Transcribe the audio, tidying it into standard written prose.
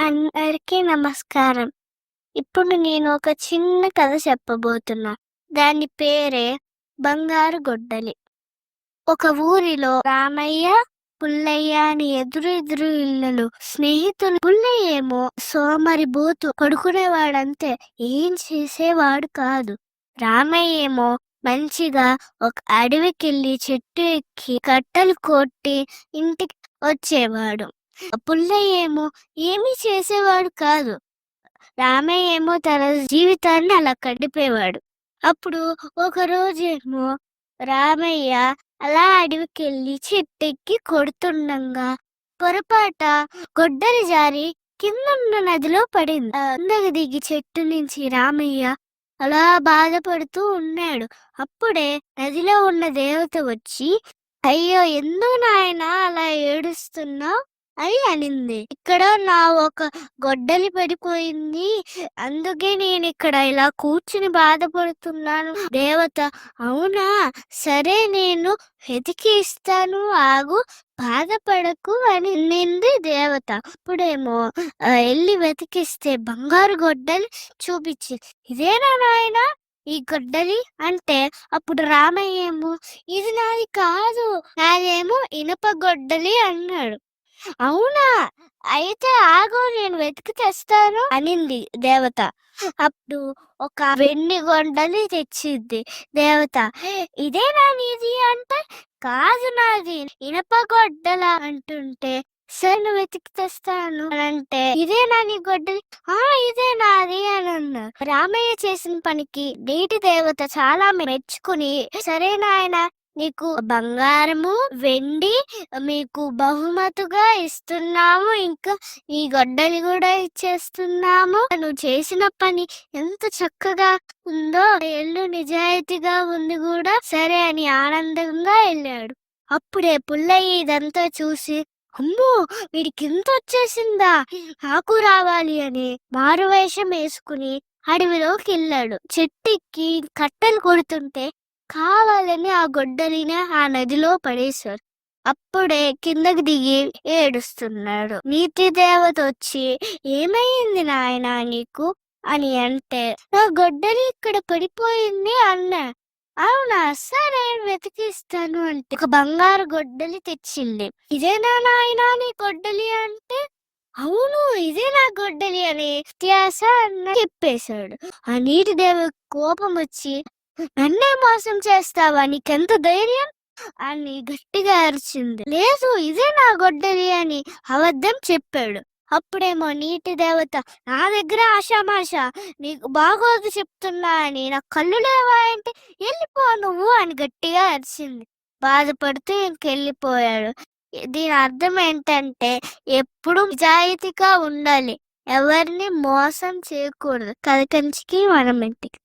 అందరికీ నమస్కారం. ఇప్పుడు నేను ఒక చిన్న కథ చెప్పబోతున్నా. దాని పేరే 'బంగారు గొడ్డలి'. ఒక ఊరిలో రామయ్య, పుల్లయ్య అని ఎదురెదురు ఇళ్ళలు స్నేహితులు. పుల్లయ్య ఏమో సోమరిబోతు, పడుకునేవాడంతే, ఏం చేసేవాడు కాదు. రామయ్య ఏమో మంచిగా ఒక అడవికెళ్ళి చెట్టు ఎక్కి కట్టెలు కొట్టి ఇంటికి వచ్చేవాడు. పుల్లయ్య ఏమో ఏమీ చేసేవాడు కాదు. రామయ్య ఏమో తన జీవితాన్ని అలా గడిపేవాడు. అప్పుడు ఒకరోజేమో రామయ్య అలా అడవికెళ్ళి చెట్టెక్కి కొడుతుండగా పొరపాట గొడ్డలి జారి కిందున్న నదిలో పడింది. కిందకి దిగి చెట్టు నుంచి రామయ్య అలా బాధపడుతూ ఉన్నాడు. అప్పుడే నదిలో ఉన్న దేవత వచ్చి, అయ్యో ఎందుకు నాయనా అలా ఏడుస్తున్నావు అని అనింది. ఇక్కడ నా ఒక గొడ్డలి పడిపోయింది, అందుకే నేను ఇక్కడ ఇలా కూర్చుని బాధపడుతున్నాను. దేవత, అవునా, సరే నేను వెతికి ఇస్తాను, ఆగు, బాధపడకు అని నింది దేవత. అప్పుడేమో వెళ్ళి వెతికిస్తే బంగారు గొడ్డలి చూపించి, ఇదేనా నాయనా ఈ గొడ్డలి అంటే, అప్పుడు రామయ్య ఏమో ఇది నాది కాదు, నాదేమో ఇనప గొడ్డలి అన్నాడు. అవునా, అయితే ఆగు, నేను వెతికి తెస్తాను అనింది దేవత. అప్పుడు ఒక వెండి గొడ్డలి తెచ్చింది దేవత. ఇదేనా నీది అంటే, కాదు నాది ఇనప గొడ్డల అంటుంటే, సరే నువ్వు వెతికి తెస్తాను అని అంటే, ఇదేనా నీ గొడ్డలి? ఇదే నాది అని అన్నారు. రామయ్య చేసిన పనికి నీటి దేవత చాలా మెచ్చుకుని, సరే నాయన, నీకు బంగారము, వెండి మీకు బహుమతిగా ఇస్తున్నాము, ఇంకా ఈ గొడ్డలి కూడా ఇచ్చేస్తున్నాము. నువ్వు చేసిన పని ఎంత చక్కగా ఉందో, ఎల్లు నిజాయితీగా ఉంది కూడా, సరే అని ఆనందంగా వెళ్ళాడు. అప్పుడే పుల్లయ్య ఇదంతా చూసి, అమ్మో, వీడికి ఇంత వచ్చేసిందా, నాకు రావాలి అని మారువేషం వేసుకుని అడవిలోకి వెళ్ళాడు. చెట్టెక్కి కట్టెలు కొడుతుంటే కావాలని ఆ గొడ్డలిని ఆ నదిలో పడేశారు. అప్పుడే కిందకి దిగి ఏడుస్తున్నాడు. నీటి దేవత వచ్చి, ఏమైంది నాయనా నీకు అని అంటే, నా గొడ్డలి ఇక్కడ పడిపోయింది అన్నా. అవునా, సరే వెతికిస్తాను అంటే ఒక బంగారు గొడ్డలి తెచ్చింది. ఇదేనా నాయనా నీ గొడ్డలి అంటే, అవును ఇదే నా గొడ్డలి అని త్యాస అన్న చెప్పేశాడు. ఆ నీటి దేవత కోపం వచ్చి, నన్నే మోసం చేస్తావా, నీకెంత ధైర్యం అని గట్టిగా అరిచింది. లేదు, ఇదే నా గొడ్డలి అని అబద్ధం చెప్పాడు. అప్పుడేమో నీటి దేవత, నా దగ్గర ఆషామాష, నీకు బాగోదు చెప్తున్నా అని, నా కళ్ళు లేవా అంటే, వెళ్ళిపో నువ్వు అని గట్టిగా అరిచింది. బాధపడుతూ ఇంకెళ్ళిపోయాడు. దీని అర్థం ఏంటంటే, ఎప్పుడు నిజాయితీగా ఉండాలి, ఎవరిని మోసం చేయకూడదు. కథ కంచికి మనం ఇంటికి.